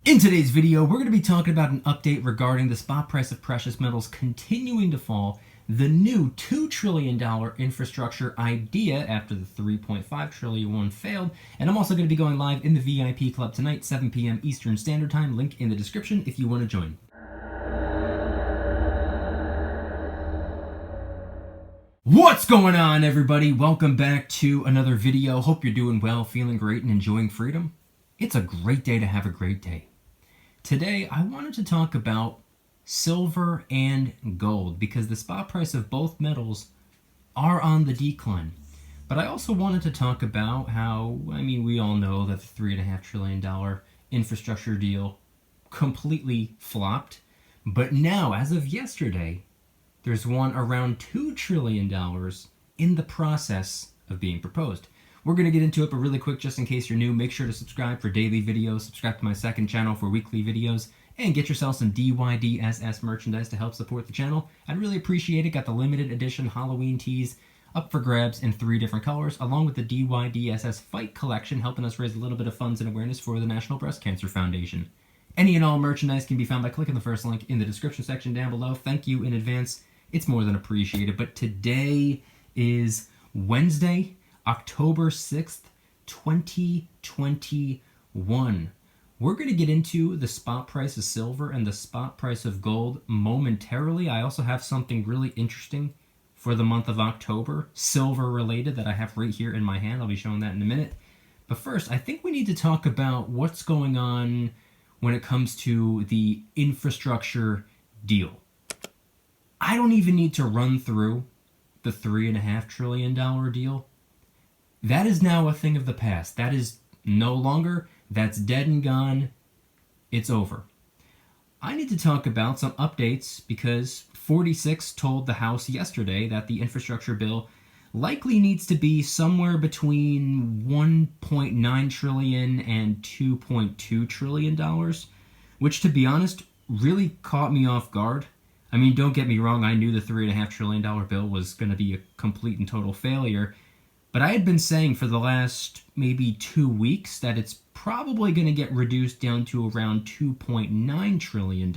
In today's video, we're going to be talking about an update regarding the spot price of precious metals continuing to fall, the new $2 trillion infrastructure idea after the $3.5 trillion one failed, and I'm also going to be going live in the VIP club tonight, 7 p.m. Eastern Standard Time, link in the description if you want to join. What's going on, everybody? Welcome back to another video. Hope you're doing well, feeling great, and enjoying freedom. It's a great day to have a great day. Today, I wanted to talk about silver and gold because the spot price of both metals are on the decline. But I also wanted to talk about how, we all know that the $3.5 trillion infrastructure deal completely flopped. But now, as of yesterday, there's one around $2 trillion in the process of being proposed. We're going to get into it, but really quick, just in case you're new, make sure to subscribe for daily videos, subscribe to my second channel for weekly videos, and get yourself some DYDSS merchandise to help support the channel. I'd really appreciate it. Got the limited edition Halloween tees up for grabs in 3 different colors, along with the DYDSS Fight collection, helping us raise a little bit of funds and awareness for the National Breast Cancer Foundation. Any and all merchandise can be found by clicking the first link in the description section down below. Thank you in advance. It's more than appreciated. But today is Wednesday, October 6th, 2021. We're going to get into the spot price of silver and the spot price of gold momentarily. I also have something really interesting for the month of October, silver related, that I have right here in my hand. I'll be showing that in a minute. But first, I think we need to talk about what's going on when it comes to the infrastructure deal. I don't even need to run through the $3.5 trillion deal. That is now a thing of the past. That is no longer. That's dead and gone. It's over. I need to talk about some updates because 46 told the House yesterday that the infrastructure bill likely needs to be somewhere between $1.9 trillion and $2.2 trillion, which, to be honest, really caught me off guard. Don't get me wrong, I knew the $3.5 trillion bill was going to be a complete and total failure, but I had been saying for the last maybe 2 weeks that it's probably going to get reduced down to around $2.9 trillion.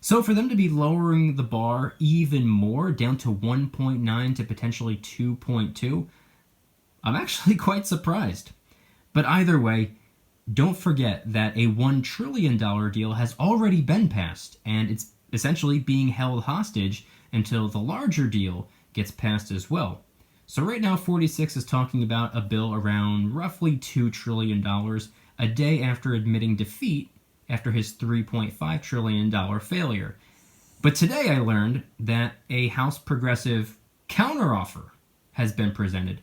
So for them to be lowering the bar even more, down to 1.9 to potentially 2.2, I'm actually quite surprised. But either way, don't forget that a $1 trillion deal has already been passed, and it's essentially being held hostage until the larger deal gets passed as well. So right now, 46 is talking about a bill around roughly $2 trillion a day after admitting defeat after his $3.5 trillion failure. But today I learned that a House Progressive counteroffer has been presented,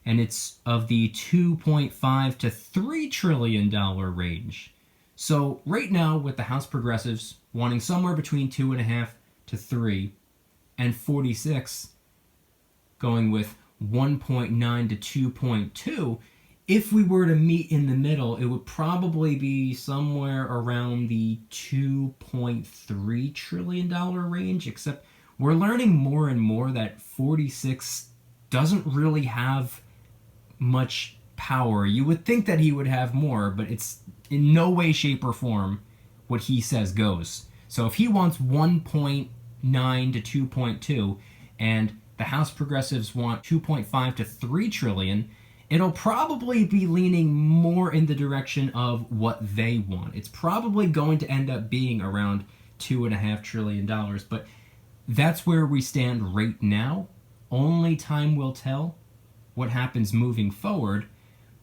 and it's of the $2.5 to $3 trillion range. So right now, with the House Progressives wanting somewhere between 2.5 to 3, and 46 going with 1.9 to 2.2, if we were to meet in the middle, it would probably be somewhere around the $2.3 trillion range, except we're learning more and more that 46 doesn't really have much power. You would think that he would have more, but it's in no way, shape, or form what he says goes. So if he wants 1.9 to 2.2, and the House Progressives want 2.5 to 3 trillion, it'll probably be leaning more in the direction of what they want. It's probably going to end up being around $2.5 trillion, but that's where we stand right now. Only time will tell what happens moving forward,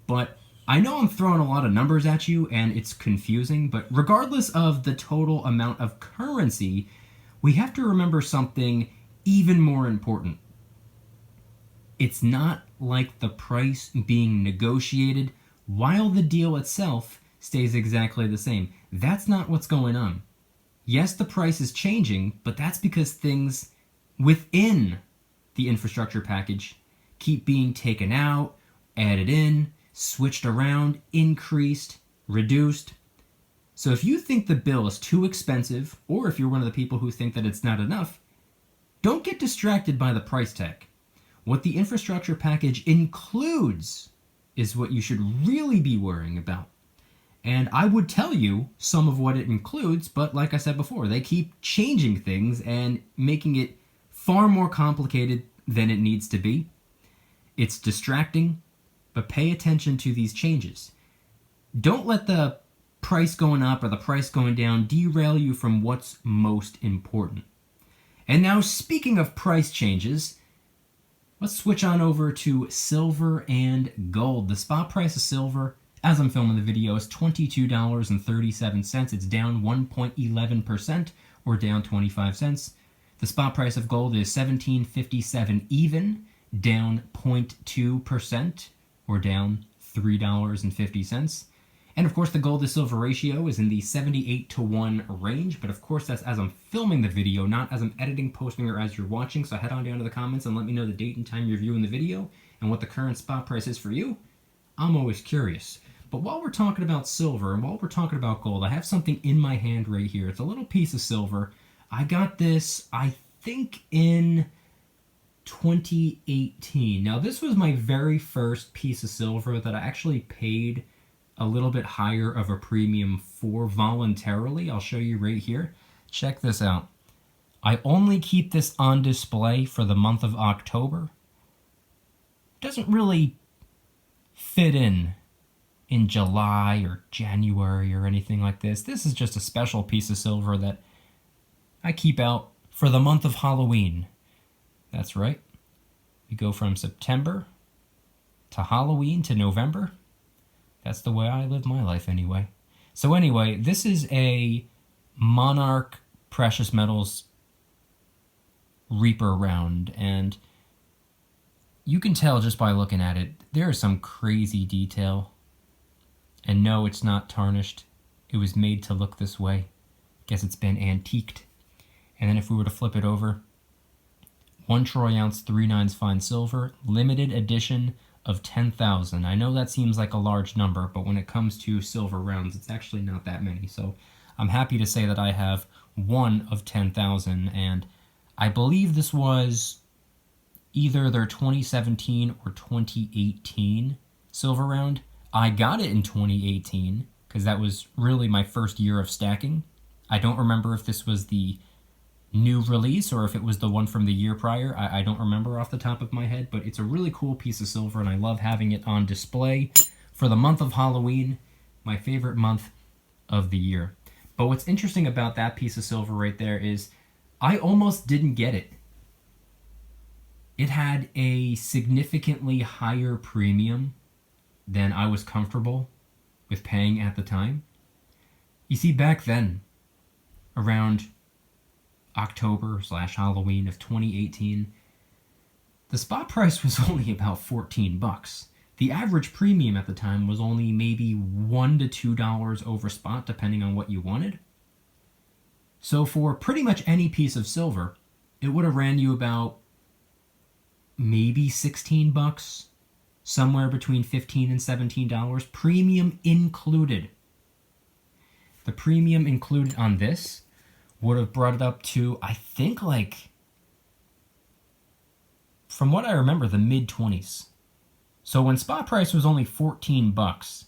but I know I'm throwing a lot of numbers at you and it's confusing, but regardless of the total amount of currency, we have to remember something even more important. It's not like the price being negotiated while the deal itself stays exactly the same. That's not what's going on. Yes, the price is changing, but that's because things within the infrastructure package keep being taken out, added in, switched around, increased, reduced. So if you think the bill is too expensive, or if you're one of the people who think that it's not enough, don't get distracted by the price tag. What the infrastructure package includes is what you should really be worrying about. And I would tell you some of what it includes, but like I said before, they keep changing things and making it far more complicated than it needs to be. It's distracting, but pay attention to these changes. Don't let the price going up or the price going down derail you from what's most important. And now, speaking of price changes, let's switch on over to silver and gold. The spot price of silver, as I'm filming the video, is $22.37. It's down 1.11%, or down 25 cents. The spot price of gold is $17.57 even, down 0.2%, or down $3.50. And of course, the gold to silver ratio is in the 78-to-1 range, but of course that's as I'm filming the video, not as I'm editing, posting, or as you're watching. So head on down to the comments and let me know the date and time you're viewing the video and what the current spot price is for you. I'm always curious. But while we're talking about silver and while we're talking about gold, I have something in my hand right here. It's a little piece of silver. I got this, I think, in 2018. Now, this was my very first piece of silver that I actually paid a little bit higher of a premium for voluntarily. I'll show you right here. Check this out. I only keep this on display for the month of October. Doesn't really fit in July or January or anything like this. This is just a special piece of silver that I keep out for the month of Halloween. That's right. We go from September to Halloween to November. That's the way I live my life anyway. So anyway, this is a Monarch Precious Metals Reaper round, and you can tell just by looking at it, there is some crazy detail. And no, it's not tarnished. It was made to look this way. Guess it's been antiqued. And then if we were to flip it over, 1 troy ounce 3/9 fine silver, limited edition of 10,000. I know that seems like a large number, but when it comes to silver rounds, it's actually not that many. So I'm happy to say that I have 1 of 10,000, and I believe this was either their 2017 or 2018 silver round. I got it in 2018 because that was really my first year of stacking. I don't remember if this was the new release or if it was the one from the year prior. I don't remember off the top of my head, but it's a really cool piece of silver and I love having it on display for the month of Halloween, my favorite month of the year. But what's interesting about that piece of silver right there is I almost didn't get it. It had a significantly higher premium than I was comfortable with paying at the time. You see, back then, around October/Halloween of 2018, the spot price was only about $14. The average premium at the time was only maybe $1 to $2 over spot, depending on what you wanted. So for pretty much any piece of silver, it would have ran you about maybe $16, somewhere between $15 and $17, premium included. The premium included on this would have brought it up to, I think, like, from what I remember, the mid-20s. So when spot price was only $14,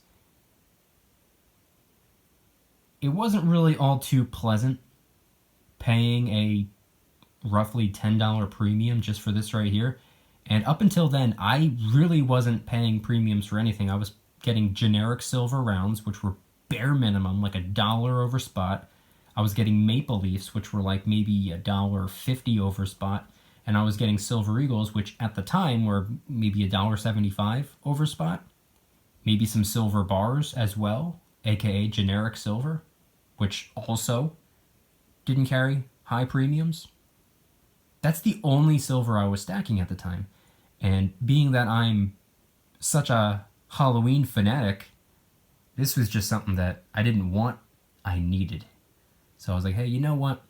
it wasn't really all too pleasant paying a roughly $10 premium just for this right here. And up until then, I really wasn't paying premiums for anything. I was getting generic silver rounds, which were bare minimum, like $1 over spot. I was getting Maple Leafs, which were like maybe $1.50 over spot. And I was getting Silver Eagles, which at the time were maybe $1.75 over spot. Maybe some silver bars as well, aka generic silver, which also didn't carry high premiums. That's the only silver I was stacking at the time. And being that I'm such a Halloween fanatic, this was just something that I didn't want, I needed. So I was like, hey, you know what?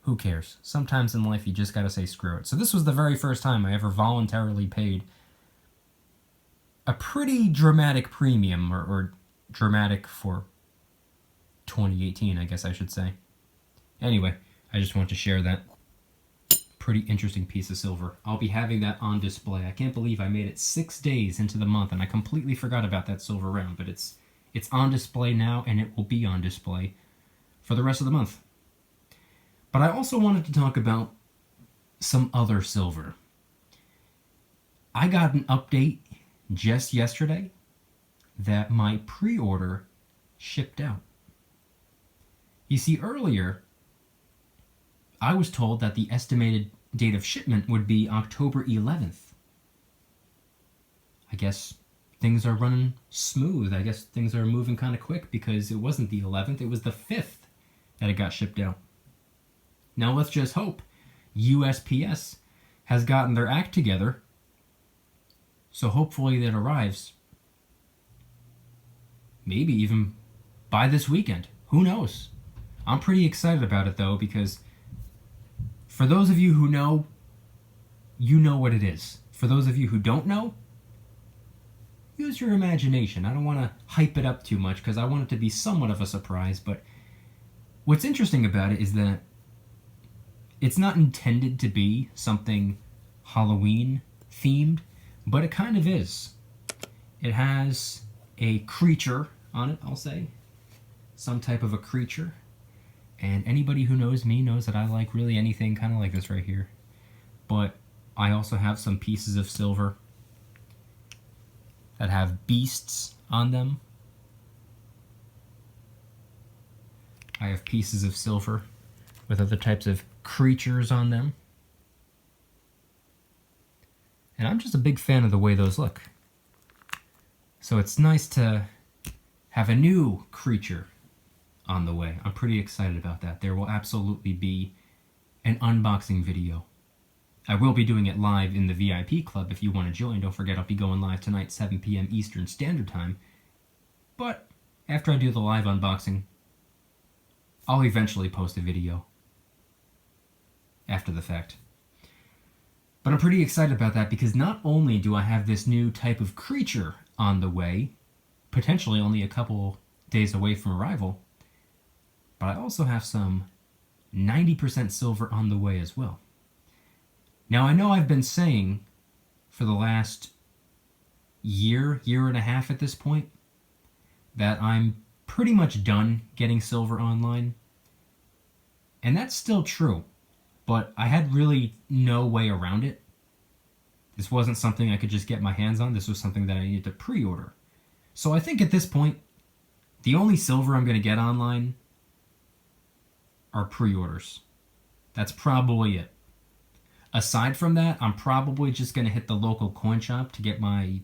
Who cares? Sometimes in life you just gotta say screw it. So this was the very first time I ever voluntarily paid a pretty dramatic premium, or dramatic for 2018, I guess I should say. Anyway, I just want to share that pretty interesting piece of silver. I'll be having that on display. I can't believe I made it 6 days into the month and I completely forgot about that silver round, but it's It's on display now, and it will be on display for the rest of the month. But I also wanted to talk about some other silver. I got an update just yesterday that my pre-order shipped out. You see, earlier, I was told that the estimated date of shipment would be October 11th. I guess things are running smooth. I guess things are moving kind of quick because it wasn't the 11th, it was the 5th that it got shipped out. Now let's just hope USPS has gotten their act together, so hopefully that arrives maybe even by this weekend. Who knows? I'm pretty excited about it though, because for those of you who know, you know what it is. For those of you who don't know, use your imagination. I don't want to hype it up too much because I want it to be somewhat of a surprise, but what's interesting about it is that it's not intended to be something Halloween themed, but it kind of is. It has a creature on it, I'll say. Some type of a creature. And anybody who knows me knows that I like really anything kind of like this right here. But I also have some pieces of silver that have beasts on them. I have pieces of silver with other types of creatures on them. And I'm just a big fan of the way those look. So it's nice to have a new creature on the way. I'm pretty excited about that. There will absolutely be an unboxing video. I will be doing it live in the VIP club if you want to join. Don't forget, I'll be going live tonight, 7 p.m. Eastern Standard Time. But after I do the live unboxing, I'll eventually post a video after the fact. But I'm pretty excited about that because not only do I have this new type of creature on the way, potentially only a couple days away from arrival, but I also have some 90% silver on the way as well. Now, I know I've been saying for the last year and a half at this point, that I'm pretty much done getting silver online. And that's still true, but I had really no way around it. This wasn't something I could just get my hands on. This was something that I needed to pre-order. So I think at this point, the only silver I'm going to get online are pre-orders. That's probably it. Aside from that, I'm probably just going to hit the local coin shop to get my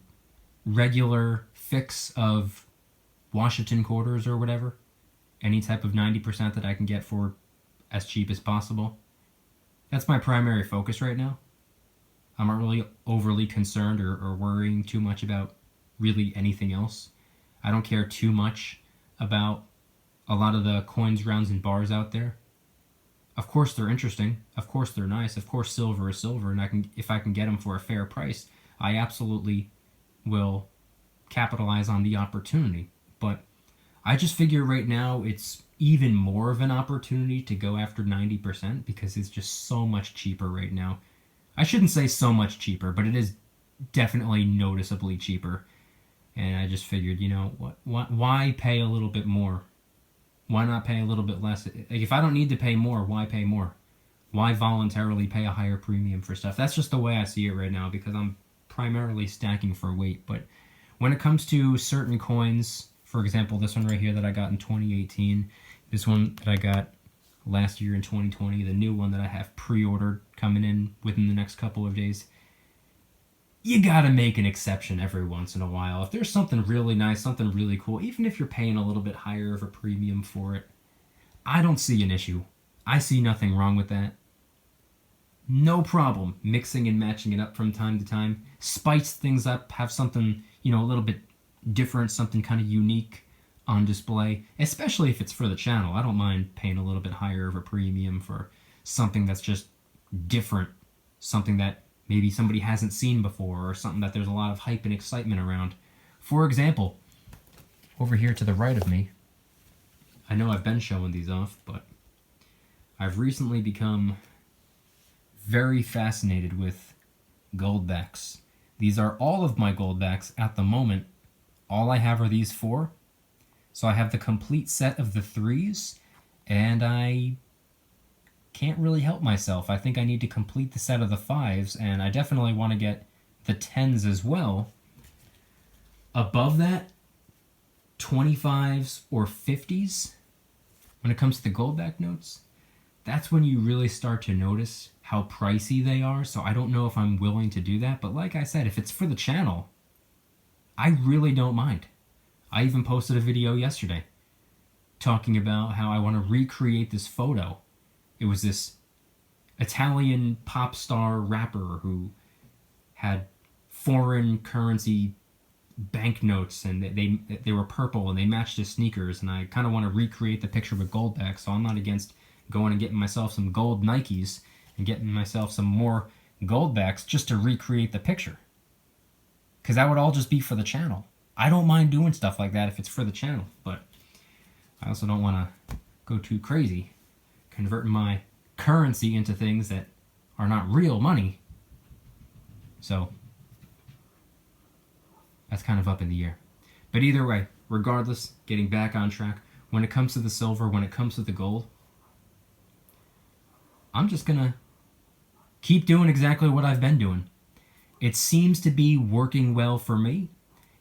regular fix of Washington quarters or whatever. Any type of 90% that I can get for as cheap as possible. That's my primary focus right now. I'm not really overly concerned or worrying too much about really anything else. I don't care too much about a lot of the coins, rounds, and bars out there. Of course they're interesting. Of course they're nice. Of course silver is silver, and if I can get them for a fair price, I absolutely will capitalize on the opportunity. But I just figure right now it's even more of an opportunity to go after 90% because it's just so much cheaper right now. I shouldn't say so much cheaper, but it is definitely noticeably cheaper. And I just figured, you know, why pay a little bit more? Why not pay a little bit less? Like, if I don't need to pay more, why pay more? Why voluntarily pay a higher premium for stuff? That's just the way I see it right now because I'm primarily stacking for weight. But when it comes to certain coins, for example, this one right here that I got in 2018, this one that I got last year in 2020, the new one that I have pre-ordered coming in within the next couple of days, you gotta make an exception every once in a while. If there's something really nice, something really cool, even if you're paying a little bit higher of a premium for it, I don't see an issue. I see nothing wrong with that. No problem mixing and matching it up from time to time. Spice things up, have something, you know, a little bit different, something kind of unique on display, especially if it's for the channel. I don't mind paying a little bit higher of a premium for something that's just different, something that maybe somebody hasn't seen before, or something that there's a lot of hype and excitement around. For example, over here to the right of me, I know I've been showing these off, but I've recently become very fascinated with Goldbacks. These are all of my Goldbacks at the moment. All I have are these four. So I have the complete set of the 3s, and I can't really help myself. I think I need to complete the set of the 5s, and I definitely want to get the 10s as well. Above that, 25s or 50s, when it comes to the Goldback notes, that's when you really start to notice how pricey they are. So I don't know if I'm willing to do that. But like I said, if it's for the channel, I really don't mind. I even posted a video yesterday talking about how I want to recreate this photo. It was this Italian pop star rapper who had foreign currency banknotes, and they were purple and they matched his sneakers, and I kind of want to recreate the picture with Goldback, so I'm not against going and getting myself some gold Nikes and getting myself some more Goldbacks just to recreate the picture, because that would all just be for the channel. I don't mind doing stuff like that if it's for the channel, but I also don't want to go too crazy converting my currency into things that are not real money. So that's kind of up in the air. But either way, regardless, getting back on track, when it comes to the silver, when it comes to the gold, I'm just going to keep doing exactly what I've been doing. It seems to be working well for me.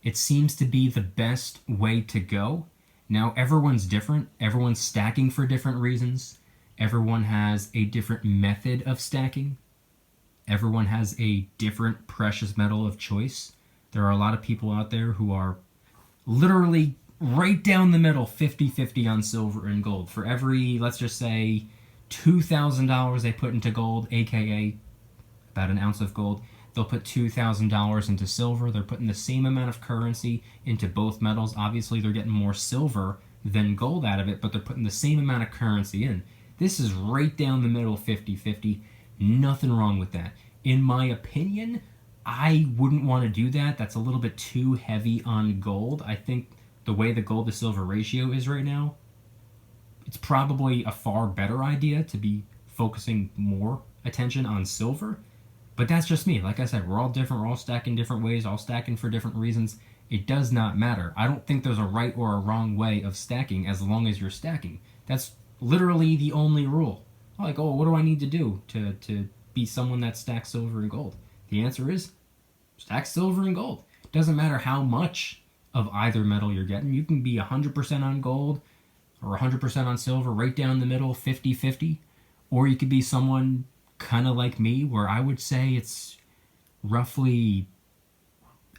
It seems to be the best way to go. Now, everyone's different. Everyone's stacking for different reasons. Everyone has a different method of stacking. Everyone has a different precious metal of choice. There are a lot of people out there who are literally right down the middle, 50-50 on silver and gold. For every, let's just say, $2,000 they put into gold, aka about an ounce of gold, they'll put $2,000 into silver. They're putting the same amount of currency into both metals. Obviously, they're getting more silver than gold out of it, but they're putting the same amount of currency in. This is right down the middle, 50-50. Nothing wrong with that. In my opinion, I wouldn't want to do that. That's a little bit too heavy on gold. I think the way the gold to silver ratio is right now, it's probably a far better idea to be focusing more attention on silver. But that's just me. Like I said, we're all different. We're all stacking different ways, all stacking for different reasons. It does not matter. I don't think there's a right or a wrong way of stacking as long as you're stacking. That's literally the only rule. Like, oh, what do I need to do to be someone that stacks silver and gold? The answer is stack silver and gold. It doesn't matter how much of either metal you're getting. You can be 100% on gold or 100% on silver, right down the middle, 50-50. Or you could be someone kind of like me, where I would say it's roughly,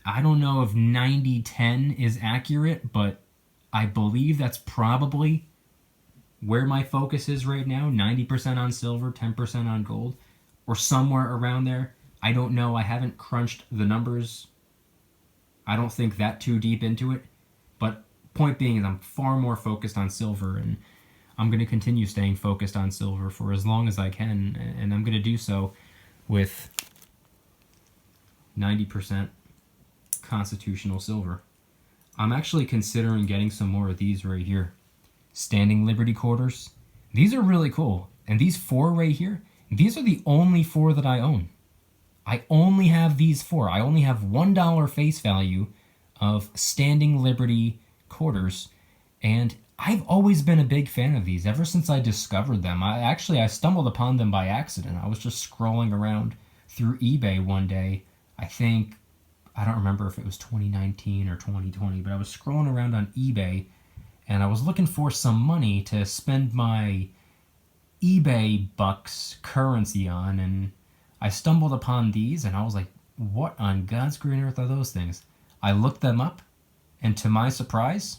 I don't know if 90-10 is accurate, but I believe that's probably where my focus is right now. 90% on silver, 10% on gold, or somewhere around there. I don't know. I haven't crunched the numbers. I don't think that too deep into it. But point being is I'm far more focused on silver, and I'm going to continue staying focused on silver for as long as I can, and I'm going to do so with 90% constitutional silver. I'm actually considering getting some more of these right here. Standing Liberty quarters. These are really cool. And these 4 right here, these are the only 4 that I own. I only have these 4. I only have $1 face value of Standing Liberty quarters, and I've always been a big fan of these ever since I discovered them. I stumbled upon them by accident. I was just scrolling around through eBay one day. I don't remember if it was 2019 or 2020, but I was scrolling around on eBay, and I was looking for some money to spend my eBay bucks currency on, and I stumbled upon these, and I was like, what on God's green earth are those things? I looked them up, and to my surprise,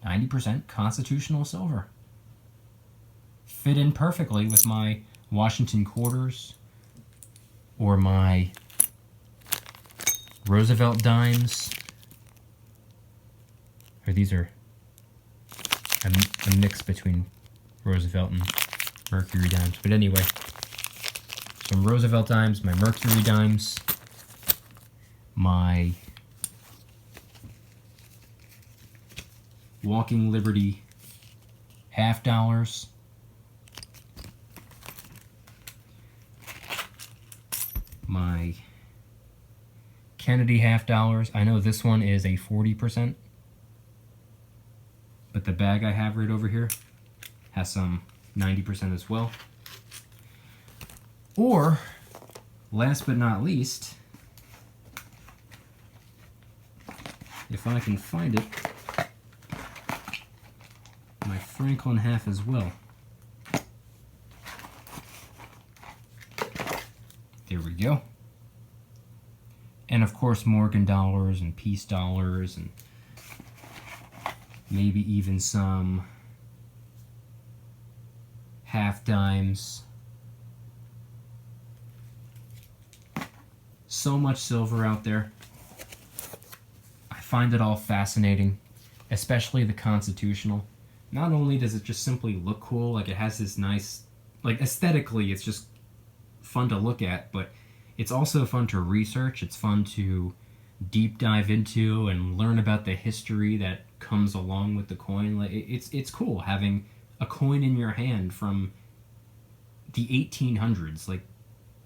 90% constitutional silver. Fit in perfectly with my Washington quarters or my Roosevelt dimes. Or these are a mix between Roosevelt and Mercury dimes. But anyway, some Roosevelt dimes, my Mercury dimes, my Walking Liberty $50, my Kennedy $50. I know this one is a 40%, but the bag I have right over here has some 90% as well. Or, last but not least, if I can find it, my Franklin half as well. There we go. And of course Morgan dollars and Peace dollars and maybe even some half dimes. So much silver out there. I find it all fascinating, especially the Constitutional. Not only does it just simply look cool, like it has this nice, like aesthetically it's just fun to look at, but it's also fun to research. It's fun to deep dive into and learn about the history that comes along with the coin. Like it's cool having a coin in your hand from the 1800s. Like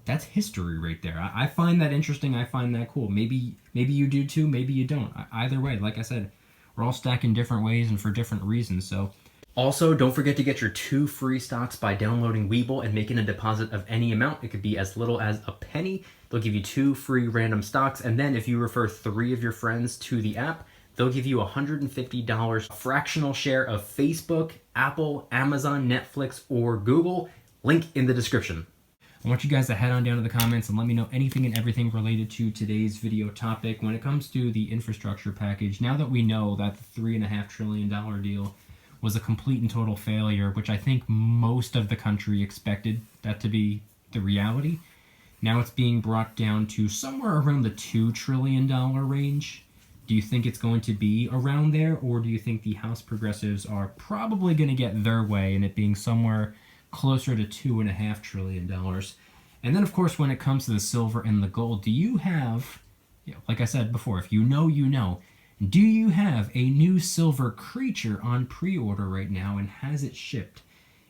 that's history right there. I find that interesting. I find that cool. Maybe you do too. Maybe you don't. Either way, like I said, we're all stacked in different ways and for different reasons. So. Also, don't forget to get your 2 free stocks by downloading Webull and making a deposit of any amount. It could be as little as a penny. They'll give you 2 free random stocks, and then if you refer 3 of your friends to the app, they'll give you $150 fractional share of Facebook, Apple, Amazon, Netflix, or Google. Link in the description. I want you guys to head on down to the comments and let me know anything and everything related to today's video topic. When it comes to the infrastructure package, now that we know that the $3.5 trillion deal was a complete and total failure, which I think most of the country expected that to be the reality. Now it's being brought down to somewhere around the $2 trillion range. Do you think it's going to be around there, or do you think the House progressives are probably going to get their way and it being somewhere closer to $2.5 trillion? And then, of course, when it comes to the silver and the gold, do you have, like I said before, if you know, you know, do you have a new silver creature on pre-order right now, and has it shipped?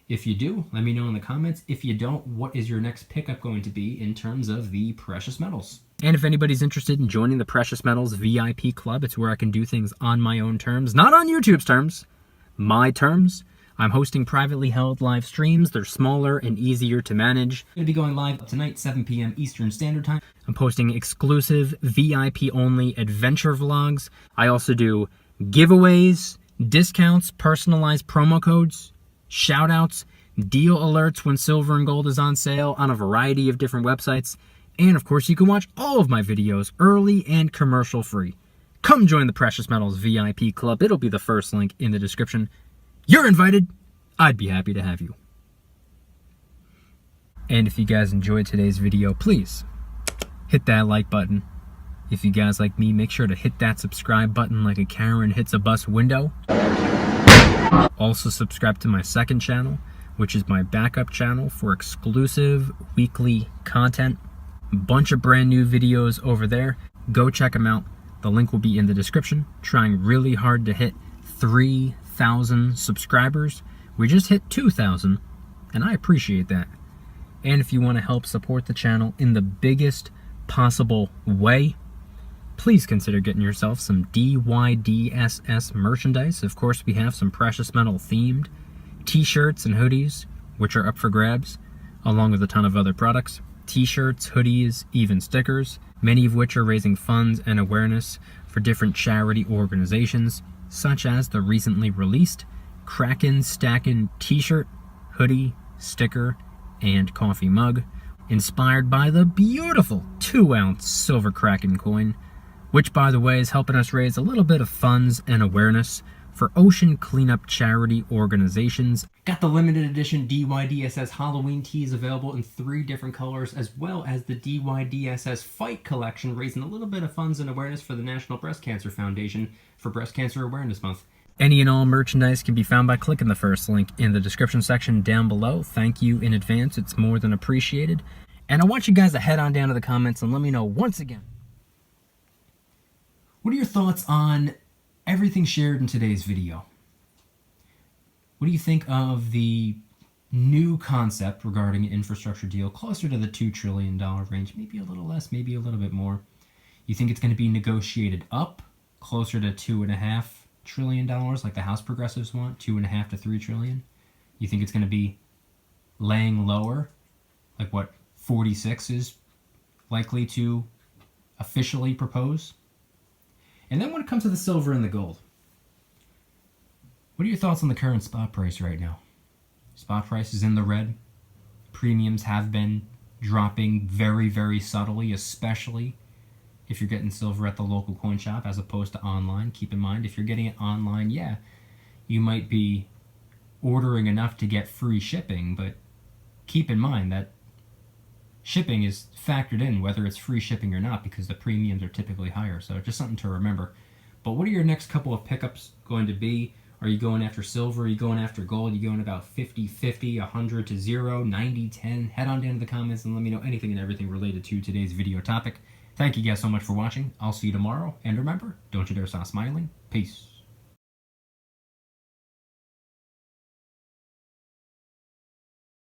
If you do, let me know in the comments. If you don't, what is your next pickup going to be in terms of the precious metals? And if anybody's interested in joining the Precious Metals VIP Club, it's where I can do things on my own terms, not on YouTube's terms, my terms. I'm hosting privately held live streams. They're smaller and easier to manage. I'm going to be going live tonight, 7 p.m. Eastern Standard Time. I'm posting exclusive VIP-only adventure vlogs. I also do giveaways, discounts, personalized promo codes, shoutouts, deal alerts when silver and gold is on sale on a variety of different websites. And of course, you can watch all of my videos early and commercial free. Come join the Precious Metals VIP Club. It'll be the first link in the description. You're invited. I'd be happy to have you. And if you guys enjoyed today's video, please hit that like button. If you guys like me, make sure to hit that subscribe button like a Karen hits a bus window. Also subscribe to my second channel, which is my backup channel for exclusive weekly content. A bunch of brand new videos over there. Go check them out. The link will be in the description. Trying really hard to hit 3,000 subscribers. We just hit 2,000, and I appreciate that. And if you want to help support the channel in the biggest possible way, please consider getting yourself some DYDSS merchandise. Of course, we have some precious metal themed t-shirts and hoodies, which are up for grabs, along with a ton of other products. T-shirts, hoodies, even stickers, many of which are raising funds and awareness for different charity organizations, such as the recently released Kraken Stackin' t-shirt, hoodie, sticker, and coffee mug, inspired by the beautiful 2-ounce silver Kraken coin, which, by the way, is helping us raise a little bit of funds and awareness for ocean cleanup charity organizations. Got the limited edition DYDSS Halloween tees available in 3 different colors, as well as the DYDSS Fight collection, raising a little bit of funds and awareness for the National Breast Cancer Foundation for Breast Cancer Awareness Month. Any and all merchandise can be found by clicking the first link in the description section down below. Thank you in advance. It's more than appreciated. And I want you guys to head on down to the comments and let me know once again, what are your thoughts on everything shared in today's video? What do you think of the new concept regarding an infrastructure deal closer to the $2 trillion range? Maybe a little less, maybe a little bit more. You think it's going to be negotiated up, closer to $2.5 trillion like the House progressives want, 2.5 to 3 trillion? You think it's going to be laying lower, like what 46 is likely to officially propose? And then when it comes to the silver and the gold, what are your thoughts on the current spot price right now? Spot price is in the red. Premiums have been dropping very, very subtly, especially if you're getting silver at the local coin shop as opposed to online. Keep in mind, if you're getting it online, yeah, you might be ordering enough to get free shipping, but keep in mind that shipping is factored in whether it's free shipping or not because the premiums are typically higher. So just something to remember. But what are your next couple of pickups going to be? Are you going after silver? Are you going after gold? Are you going about 50-50, 100 to 0, 90-10? Head on down to the comments and let me know anything and everything related to today's video topic. Thank you guys so much for watching. I'll see you tomorrow. And remember, don't you dare stop smiling. Peace.